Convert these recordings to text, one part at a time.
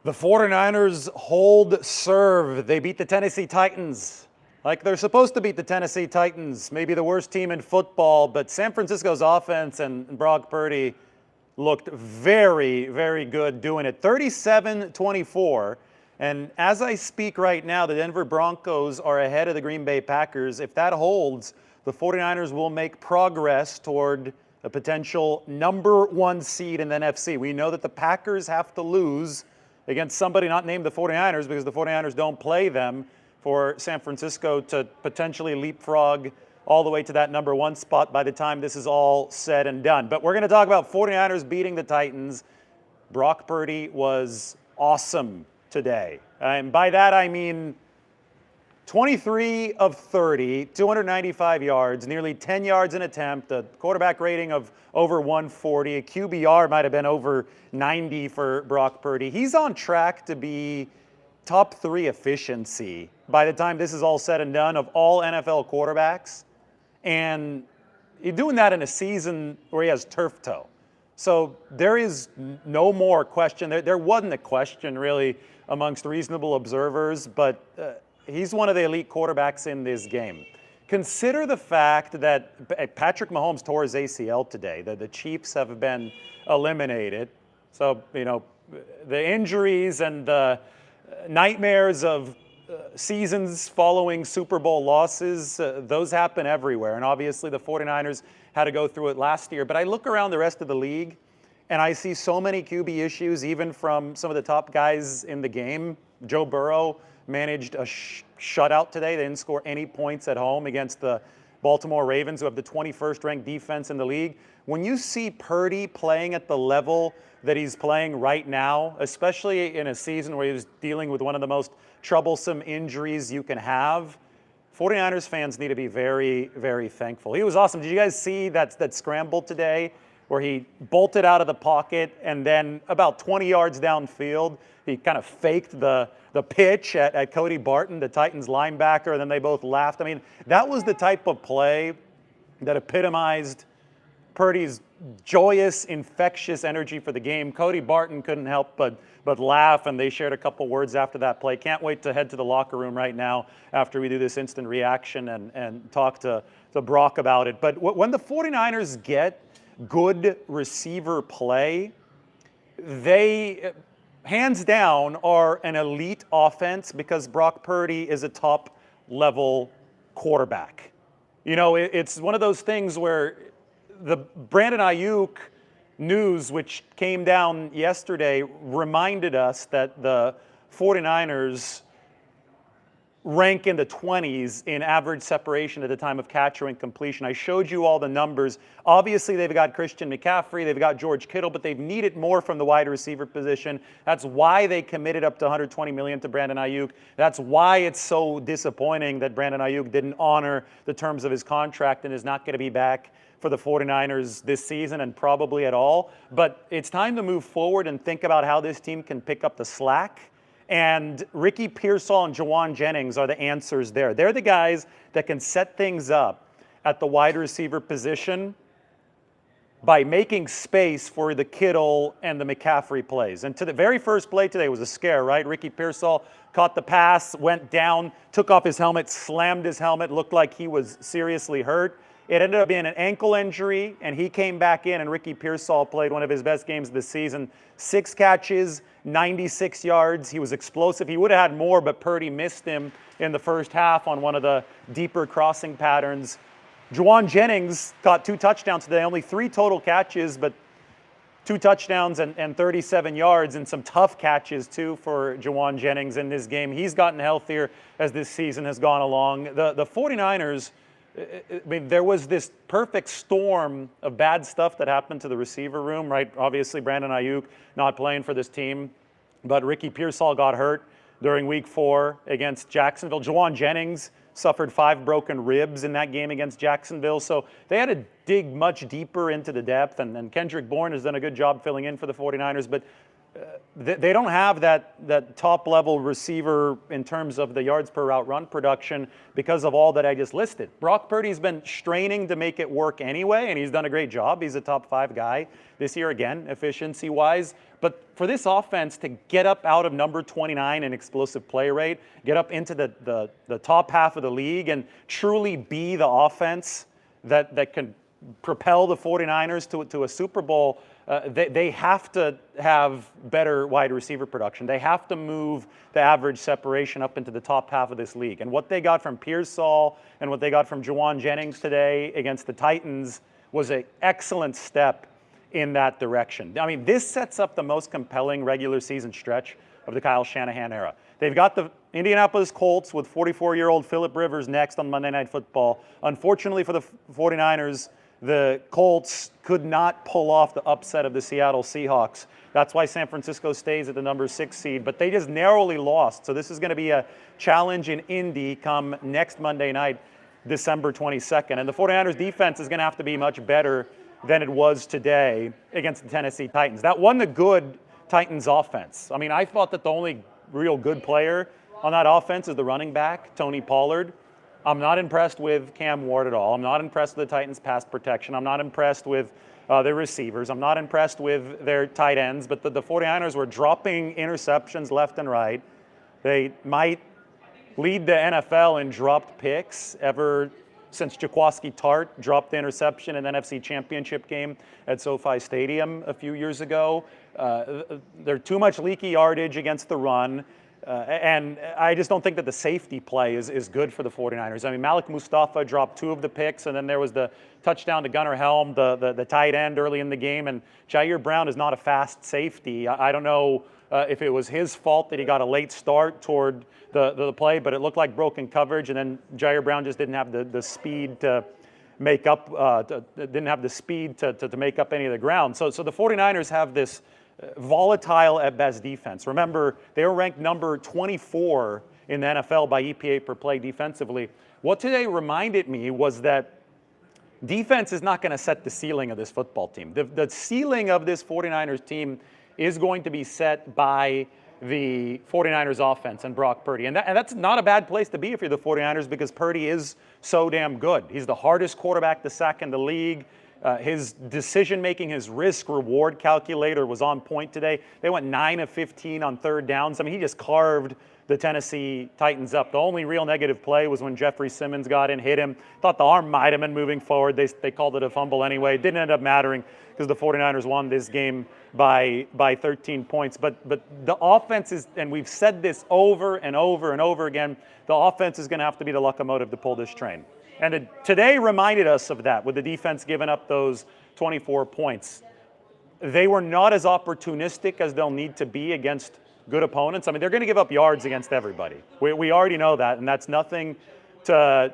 The 49ers hold serve. They beat the Tennessee Titans like they're supposed to beat the Tennessee Titans, maybe the worst team in football. But San Francisco's offense and Brock Purdy looked very, very good doing it. 37-24. And as I speak right now, the Denver Broncos are ahead of the Green Bay Packers. If that holds, the 49ers will make progress toward a potential number one seed in the NFC. We know that the Packers have to lose against somebody not named the 49ers because the 49ers don't play them for San Francisco to potentially leapfrog all the way to that number one spot by the time this is all said and done. But we're going to talk about 49ers beating the Titans. Brock Purdy was awesome today. And by that I mean 23 of 30, 295 yards, nearly 10 yards an attempt, a quarterback rating of over 140, a QBR might have been over 90 for Brock Purdy. He's on track to be top 3 efficiency by the time this is all said and done of all NFL quarterbacks. And he's doing that in a season where he has turf toe. So there is no more question. There wasn't a question really amongst reasonable observers, but he's one of the elite quarterbacks in this game. Consider the fact that Patrick Mahomes tore his ACL today, that the Chiefs have been eliminated. So, you know, the injuries and the nightmares of seasons following Super Bowl losses, those happen everywhere. And obviously the 49ers had to go through it last year. But I look around the rest of the league and I see so many QB issues, even from some of the top guys in the game. Joe Burrow managed a shutout today. They didn't score any points at home against the Baltimore Ravens, who have the 21st ranked defense in the league. When you see Purdy playing at the level that he's playing right now, especially in a season where he was dealing with one of the most troublesome injuries you can have, 49ers fans need to be very, very thankful. He was awesome. Did you guys see that scramble today where he bolted out of the pocket and then about 20 yards downfield, he kind of faked the pitch at Cody Barton, the Titans linebacker, and then they both laughed. I mean, that was the type of play that epitomized Purdy's joyous, infectious energy for the game. Cody Barton couldn't help but laugh, and they shared a couple words after that play. Can't wait to head to the locker room right now after we do this instant reaction and talk to Brock about it. But when the 49ers get good receiver play, they hands down are an elite offense because Brock Purdy is a top-level quarterback. You know, it's one of those things where the Brandon Ayuk news, which came down yesterday, reminded us that the 49ers rank in the 20s in average separation at the time of catch or incompletion. I showed you all the numbers. Obviously, they've got Christian McCaffrey, they've got George Kittle, but they've needed more from the wide receiver position. That's why they committed up to $120 million to Brandon Ayuk. That's why it's so disappointing that Brandon Ayuk didn't honor the terms of his contract and is not going to be back for the 49ers this season and probably at all. But it's time to move forward and think about how this team can pick up the slack. And Ricky Pearsall and Jawan Jennings are the answers there. They're the guys that can set things up at the wide receiver position by making space for the Kittle and the McCaffrey plays. And to the very first play today was a scare, right? Ricky Pearsall caught the pass, went down, took off his helmet, slammed his helmet, looked like he was seriously hurt. It ended up being an ankle injury, and he came back in, and Ricky Pearsall played one of his best games of the season. 6 catches, 96 yards. He was explosive. He would have had more, but Purdy missed him in the first half on one of the deeper crossing patterns. Jawan Jennings caught 2 touchdowns today, only 3 total catches, but 2 touchdowns and 37 yards, and some tough catches, too, for Jawan Jennings in this game. He's gotten healthier as this season has gone along. The 49ers, I mean, there was this perfect storm of bad stuff that happened to the receiver room, right? Obviously, Brandon Ayuk not playing for this team, but Ricky Pearsall got hurt during week 4 against Jacksonville. Jawan Jennings suffered 5 broken ribs in that game against Jacksonville. So they had to dig much deeper into the depth, and Kendrick Bourne has done a good job filling in for the 49ers. But They don't have that top level receiver in terms of the yards per route run production because of all that I just listed. Brock Purdy's been straining to make it work anyway, and he's done a great job. He's a top 5 guy this year, again, efficiency wise. But for this offense to get up out of number 29 in explosive play rate, get up into the top half of the league, and truly be the offense that can propel the 49ers to a Super Bowl, they have to have better wide receiver production. They have to move the average separation up into the top half of this league. And what they got from Pearsall and what they got from Jawan Jennings today against the Titans was an excellent step in that direction. I mean, this sets up the most compelling regular season stretch of the Kyle Shanahan era. They've got the Indianapolis Colts with 44-year-old Phillip Rivers next on Monday Night Football. Unfortunately for the 49ers, the Colts could not pull off the upset of the Seattle Seahawks. That's why San Francisco stays at the number 6 seed, but they just narrowly lost. So this is going to be a challenge in Indy come next Monday night, December 22nd. And the 49ers defense is going to have to be much better than it was today against the Tennessee Titans. That won the good Titans offense. I mean, I thought that the only real good player on that offense is the running back, Tony Pollard. I'm not impressed with Cam Ward at all. I'm not impressed with the Titans' pass protection. I'm not impressed with their receivers. I'm not impressed with their tight ends. But the 49ers were dropping interceptions left and right. They might lead the NFL in dropped picks ever since Jaquiski Tartt dropped the interception in the NFC Championship game at SoFi Stadium a few years ago. They're too much leaky yardage against the run. And I just don't think that the safety play is good for the 49ers. I mean, Malik Mustafa dropped 2 of the picks, and then there was the touchdown to Gunnar Helm, the tight end early in the game. And Jair Brown is not a fast safety. I don't know if it was his fault that he got a late start toward the play, but it looked like broken coverage. And then Jair Brown just didn't have the speed to make up, didn't have the speed to make up any of the ground. So the 49ers have this volatile at best defense. Remember, they were ranked number 24 in the NFL by EPA per play defensively. What today reminded me was that defense is not going to set the ceiling of this football team. The ceiling of this 49ers team is going to be set by the 49ers offense and Brock Purdy. And that's not a bad place to be if you're the 49ers, because Purdy is so damn good. He's the hardest quarterback to sack in the league. His decision-making, his risk-reward calculator was on point today. They went 9 of 15 on third downs. I mean, he just carved the Tennessee Titans up. The only real negative play was when Jeffrey Simmons got in, hit him. Thought the arm might have been moving forward. They called it a fumble anyway. It didn't end up mattering because the 49ers won this game by 13 points. But the offense is, and we've said this over and over and over again, the offense is going to have to be the locomotive to pull this train. And today reminded us of that with the defense giving up those 24 points. They were not as opportunistic as they'll need to be against good opponents. I mean, they're going to give up yards against everybody. We already know that, and that's nothing to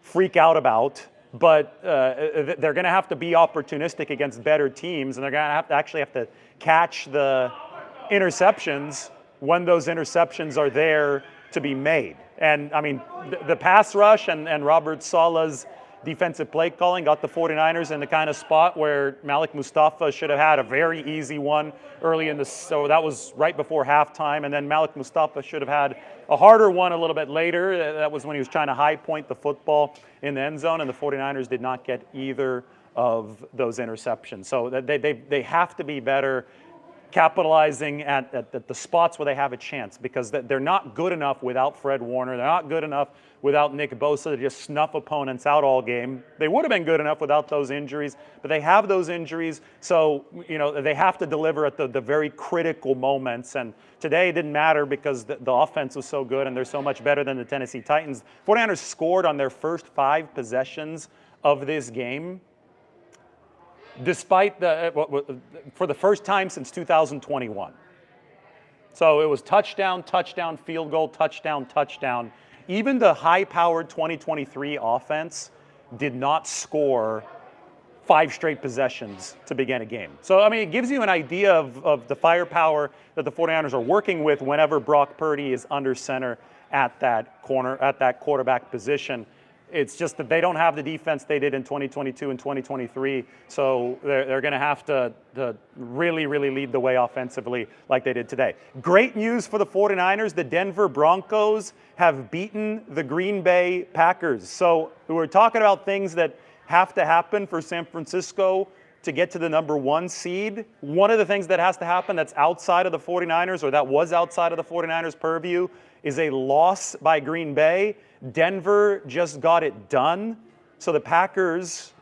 freak out about. But they're going to have to be opportunistic against better teams, and they're going to actually have to catch the interceptions when those interceptions are there to be made. And, I mean, the pass rush and Robert Sala's defensive play calling got the 49ers in the kind of spot where Malik Mustafa should have had a very easy one early in the, so that was right before halftime. And then Malik Mustafa should have had a harder one a little bit later. That was when he was trying to high point the football in the end zone, and the 49ers did not get either of those interceptions. So they have to be better capitalizing at the spots where they have a chance, because they're not good enough without Fred Warner. They're not good enough without Nick Bosa to just snuff opponents out all game. They would have been good enough without those injuries, but they have those injuries, so they have to deliver at the very critical moments. And today it didn't matter because the offense was so good and they're so much better than the Tennessee Titans. 49ers scored on their first 5 possessions of this game, despite for the first time since 2021. So it was touchdown, touchdown, field goal, touchdown, touchdown. Even the high-powered 2023 offense did not score 5 straight possessions to begin a game. So, I mean, it gives you an idea of the firepower that the 49ers are working with whenever Brock Purdy is under center at that corner, at that quarterback position. It's just that they don't have the defense they did in 2022 and 2023, so they're going to have to really, really lead the way offensively like they did today. Great news for the 49ers. The Denver Broncos have beaten the Green Bay Packers. So we're talking about things that have to happen for San Francisco to get to the number 1 seed. One of the things that has to happen that's outside of the 49ers, or that was outside of the 49ers' purview, is a loss by Green Bay. Denver just got it done. So the Packers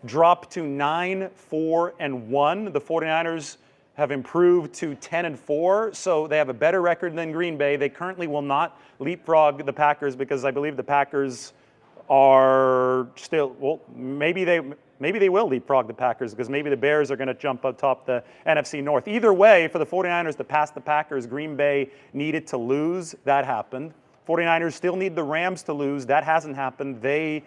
dropped to 9-4-1. The 49ers have improved to 10-4, so they have a better record than Green Bay. They currently will not leapfrog the Packers because I believe the Packers are still, well, maybe they will leapfrog the Packers because maybe the Bears are going to jump atop the NFC North. Either way, for the 49ers to pass the Packers, Green Bay needed to lose. That happened. 49ers still need the Rams to lose. That hasn't happened. They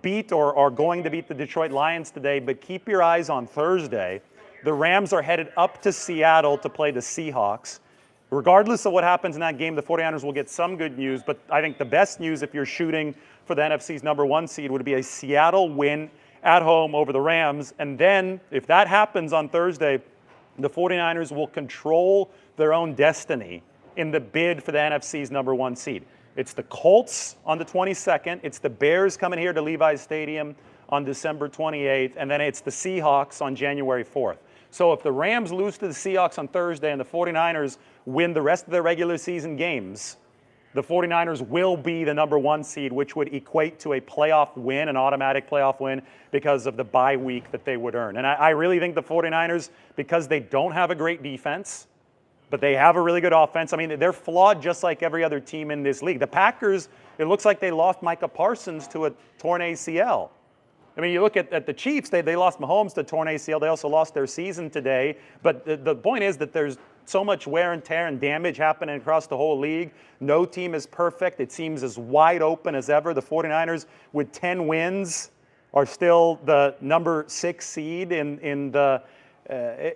beat or are going to beat the Detroit Lions today, but keep your eyes on Thursday. The Rams are headed up to Seattle to play the Seahawks. Regardless of what happens in that game, the 49ers will get some good news, but I think the best news if you're shooting for the NFC's number 1 seed would be a Seattle win at home over the Rams. And then if that happens on Thursday, the 49ers will control their own destiny in the bid for the NFC's number 1 seed. It's the Colts on the 22nd. It's the Bears coming here to Levi's Stadium on December 28th. And then it's the Seahawks on January 4th. So if the Rams lose to the Seahawks on Thursday and the 49ers win the rest of their regular season games, the 49ers will be the number 1 seed, which would equate to a playoff win, an automatic playoff win, because of the bye week that they would earn. And I really think the 49ers, because they don't have a great defense, but they have a really good offense. I mean, they're flawed just like every other team in this league. The Packers, it looks like they lost Micah Parsons to a torn ACL. I mean, you look at the Chiefs, they lost Mahomes to torn ACL. They also lost their season today. But the point is that there's so much wear and tear and damage happening across the whole league. No team is perfect. It seems as wide open as ever. The 49ers, with 10 wins, are still the number 6 seed in the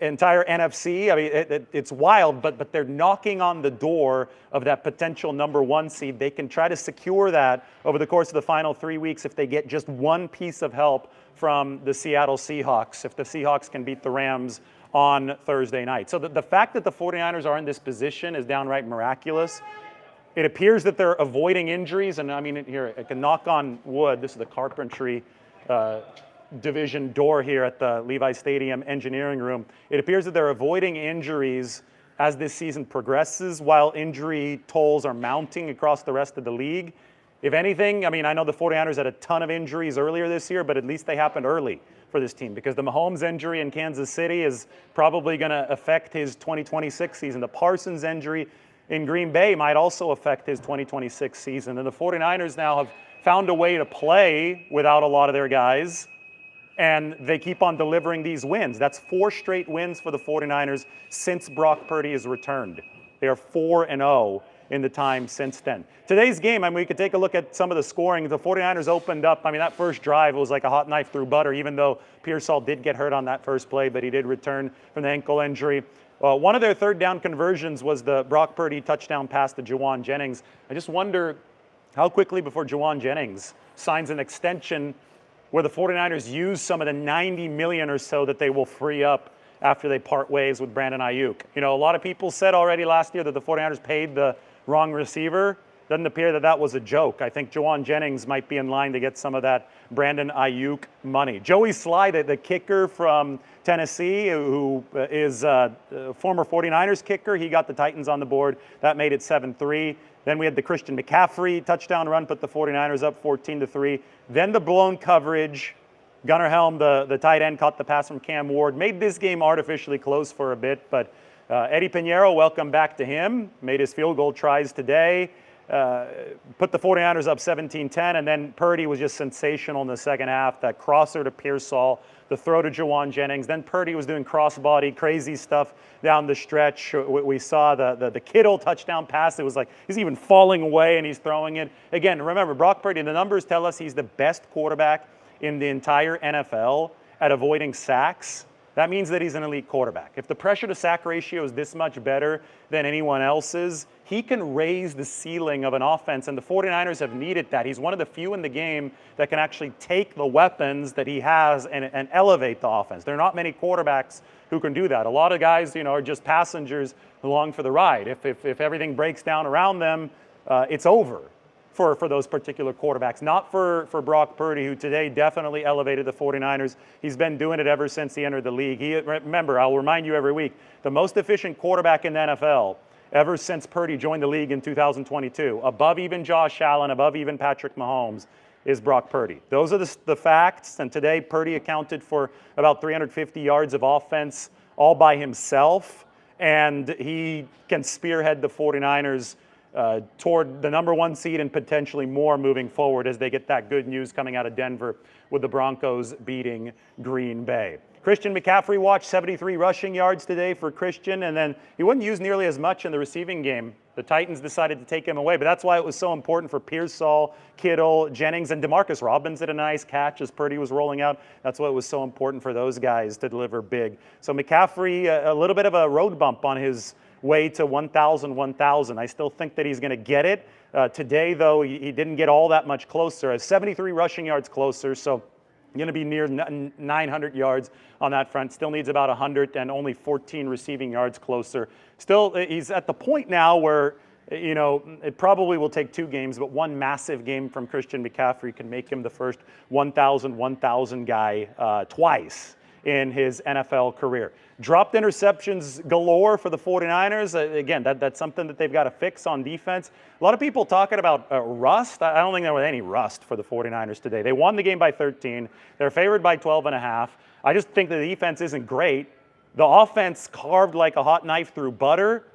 entire NFC. I mean, it's wild, but they're knocking on the door of that potential number 1 seed. They can try to secure that over the course of the final 3 weeks if they get just one piece of help from the Seattle Seahawks, if the Seahawks can beat the Rams on Thursday night. So the fact that the 49ers are in this position is downright miraculous. It appears that they're avoiding injuries, and I mean, here, I can knock on wood. This is the carpentry division door here at the Levi Stadium engineering room. It appears that they're avoiding injuries as this season progresses while injury tolls are mounting across the rest of the league. If anything, I mean, I know the 49ers had a ton of injuries earlier this year, but at least they happened early for this team because the Mahomes injury in Kansas City is probably going to affect his 2026 season. The Parsons injury in Green Bay might also affect his 2026 season. And the 49ers now have found a way to play without a lot of their guys, and they keep on delivering these wins. That's 4 straight wins for the 49ers since Brock Purdy has returned. They are 4-0 in the time since then. Today's game, I mean, we could take a look at some of the scoring. The 49ers opened up. I mean, that first drive was like a hot knife through butter, even though Pearsall did get hurt on that first play, but he did return from the ankle injury. One of their third down conversions was the Brock Purdy touchdown pass to Juwan Jennings. I just wonder how quickly before Juwan Jennings signs an extension where the 49ers use some of the $90 million or so that they will free up after they part ways with Brandon Ayuk. You know, a lot of people said already last year that the 49ers paid the wrong receiver. Doesn't appear that that was a joke. I think Juwan Jennings might be in line to get some of that Brandon Ayuk money. Joey Sly, the kicker from Tennessee, who is a former 49ers kicker, he got the Titans on the board. That made it 7-3. Then we had the Christian McCaffrey touchdown run, put the 49ers up 14-3. Then the blown coverage. Gunnar Helm, the tight end, caught the pass from Cam Ward. Made this game artificially close for a bit, but Eddie Pinheiro, welcome back to him. Made his field goal tries today. Put the 49ers up 17-10, and then Purdy was just sensational in the second half. That crosser to Pearsall, the throw to Juwan Jennings. Then Purdy was doing crossbody, crazy stuff down the stretch. We saw the Kittle touchdown pass. It was like he's even falling away and he's throwing it. Again, remember, Brock Purdy, the numbers tell us he's the best quarterback in the entire NFL at avoiding sacks. that means that he's an elite quarterback. If the pressure to sack ratio is this much better than anyone else's, he can raise the ceiling of an offense, and the 49ers have needed that. He's one of the few in the game that can actually take the weapons that he has and elevate the offense. There are not many quarterbacks who can do that. A lot of guys, are just passengers along for the ride. If everything breaks down around them, it's over for those particular quarterbacks. Not for Brock Purdy, who today definitely elevated the 49ers. He's been doing it ever since he entered the league. Remember, I'll remind you every week, the most efficient quarterback in the NFL ever since Purdy joined the league in 2022, above even Josh Allen, above even Patrick Mahomes, is Brock Purdy. Those are the facts, and today Purdy accounted for about 350 yards of offense all by himself, and he can spearhead the 49ers toward the #1 seed and potentially more moving forward as they get that good news coming out of Denver with the Broncos beating Green Bay. Christian McCaffrey watched 73 rushing yards today for Christian, and then he wasn't used nearly as much in the receiving game. The Titans decided to take him away, but that's why it was so important for Pearsall, Kittle, Jennings, and Demarcus Robbins did a nice catch as Purdy was rolling out. That's why it was so important for those guys to deliver big. So McCaffrey, a little bit of a road bump on his way to 1,000. I still think that he's going to get it. Today, though, he didn't get all that much closer. 73 rushing yards closer, so going to be near 900 yards on that front. Still needs about 100 and only 14 receiving yards closer. Still, he's at the point now where, it probably will take 2 games, but one massive game from Christian McCaffrey can make him the first 1,000 guy twice in his NFL career. Dropped interceptions galore for the 49ers. Again, that's something that they've got to fix on defense. A lot of people talking about rust. I don't think there was any rust for the 49ers today. They won the game by 13. They're favored by 12.5. I just think the defense isn't great. The offense carved like a hot knife through butter.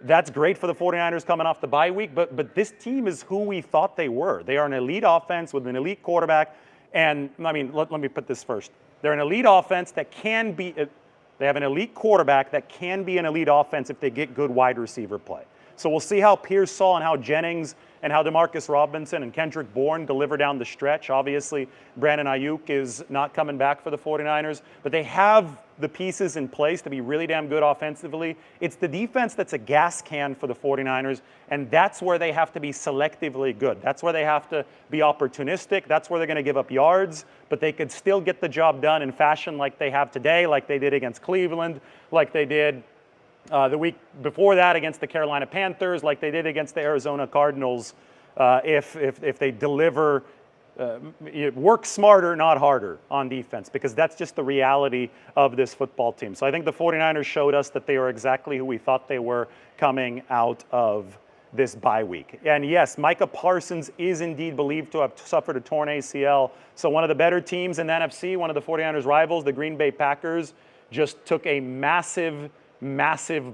That's great for the 49ers coming off the bye week, but this team is who we thought they were. They are an elite offense with an elite quarterback, and let me put this first. They're an elite offense that can be, they have an elite quarterback that can be an elite offense if they get good wide receiver play. So we'll see how Pearsall and how Jennings and how Demarcus Robinson and Kendrick Bourne deliver down the stretch. Obviously, Brandon Ayuk is not coming back for the 49ers, but they have the pieces in place to be really damn good offensively. It's the defense that's a gas can for the 49ers, and that's where they have to be selectively good. That's where they have to be opportunistic. That's where they're going to give up yards, but they could still get the job done in fashion like they have today, like they did against Cleveland, like they did the week before that against the Carolina Panthers, like they did against the Arizona Cardinals, if they deliver, work smarter, not harder on defense, because that's just the reality of this football team. So I think the 49ers showed us that they are exactly who we thought they were coming out of this bye week. And yes, Micah Parsons is indeed believed to have suffered a torn ACL. So one of the better teams in the NFC, one of the 49ers rivals, the Green Bay Packers, just took a massive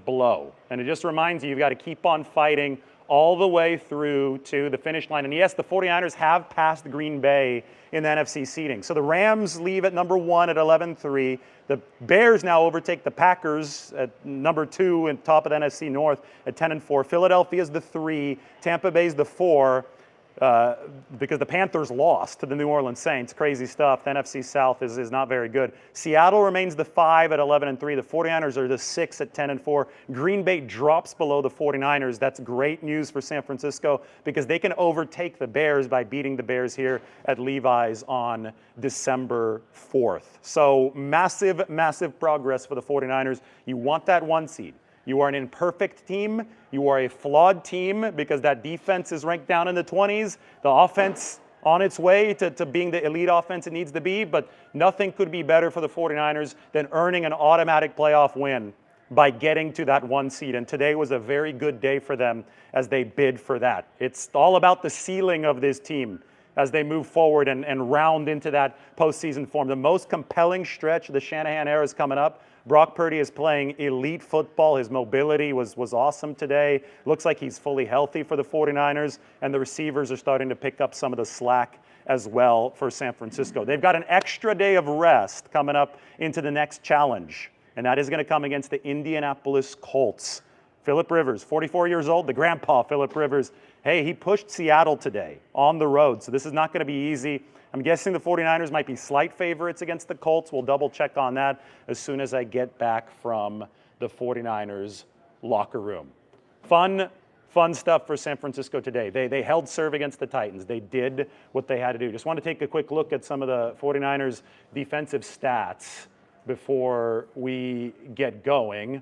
blow. And it just reminds you, you've got to keep on fighting all the way through to the finish line. And yes, the 49ers have passed Green Bay in the NFC seeding. So the Rams leave at #1 at 11-3. The Bears now overtake the Packers at #2 and top of the NFC North at 10-4. Philadelphia's the 3. Tampa Bay's the 4. Because the Panthers lost to the New Orleans Saints. Crazy stuff. The NFC South is not very good. Seattle remains the 5 at 11-3. The 49ers are the 6 at 10-4. Green Bay drops below the 49ers. That's great news for San Francisco because they can overtake the Bears by beating the Bears here at Levi's on December 4th. So massive progress for the 49ers. You want that 1 seed. You are an imperfect team. You are a flawed team because that defense is ranked down in the 20s. The offense on its way to being the elite offense it needs to be, but nothing could be better for the 49ers than earning an automatic playoff win by getting to that 1 seed. And today was a very good day for them as they bid for that. It's all about the ceiling of this team as they move forward and round into that postseason form. The most compelling stretch of the Shanahan era is coming up. Brock Purdy is playing elite football. His mobility was awesome today. Looks like he's fully healthy for the 49ers, and the receivers are starting to pick up some of the slack as well for San Francisco. They've got an extra day of rest coming up into the next challenge, and that is going to come against the Indianapolis Colts. Phillip Rivers, 44 years old, the grandpa Phillip Rivers. Hey, he pushed Seattle today on the road, so this is not going to be easy. I'm guessing the 49ers might be slight favorites against the Colts. We'll double check on that as soon as I get back from the 49ers locker room. Fun stuff for San Francisco today. They held serve against the Titans. They did what they had to do. Just want to take a quick look at some of the 49ers defensive stats before we get going.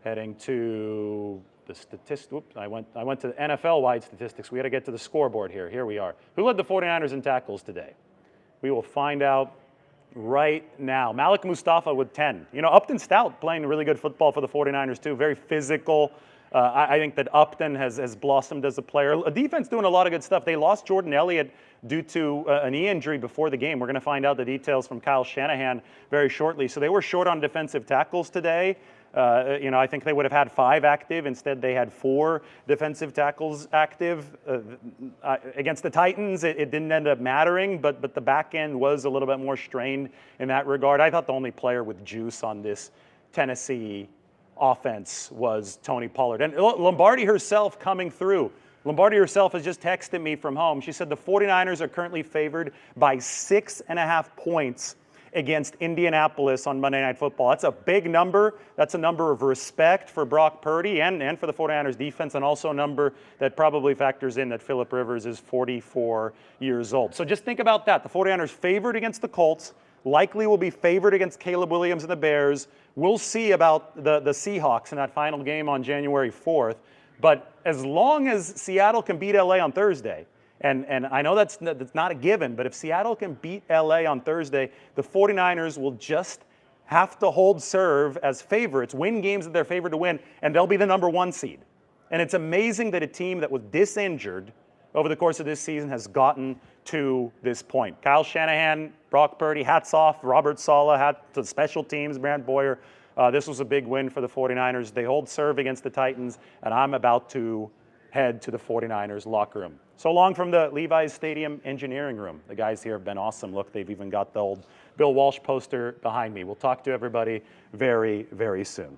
Heading to the statistics. Oops, I went to the NFL-wide statistics. We got to get to the scoreboard here. Here we are. Who led the 49ers in tackles today? We will find out right now. Malik Mustafa with 10. You know, Upton Stout playing really good football for the 49ers too. Very physical. I think that Upton has blossomed as a player. A defense doing a lot of good stuff. They lost Jordan Elliott due to a knee injury before the game. We're going to find out the details from Kyle Shanahan very shortly. So they were short on defensive tackles today. You know, I think they would have had 5 active. Instead, they had 4 defensive tackles active. Against the Titans, it didn't end up mattering, but the back end was a little bit more strained in that regard. I thought the only player with juice on this Tennessee offense was Tony Pollard. And Lombardi herself coming through. Lombardi herself has just texted me from home. She said the 49ers are currently favored by 6.5 points against Indianapolis on Monday Night Football. That's a big number. That's a number of respect for Brock Purdy and for the 49ers defense, and also a number that probably factors in that Phillip Rivers is 44 years old. So just think about that. The 49ers favored against the Colts, likely will be favored against Caleb Williams and the Bears. We'll see about the Seahawks in that final game on January 4th. But as long as Seattle can beat LA on Thursday, and I know that's not a given, but if Seattle can beat LA on Thursday, the 49ers will just have to hold serve as favorites, win games that they're favored to win, and they'll be the number 1 seed. And it's amazing that a team that was disinjured over the course of this season has gotten to this point. Kyle Shanahan, Brock Purdy, hats off. Robert Saleh, hat to the special teams, Brant Boyer. This was a big win for the 49ers. They hold serve against the Titans, and I'm about to head to the 49ers locker room. So long from the Levi's Stadium engineering room. The guys here have been awesome. Look, they've even got the old Bill Walsh poster behind me. We'll talk to everybody very, very soon.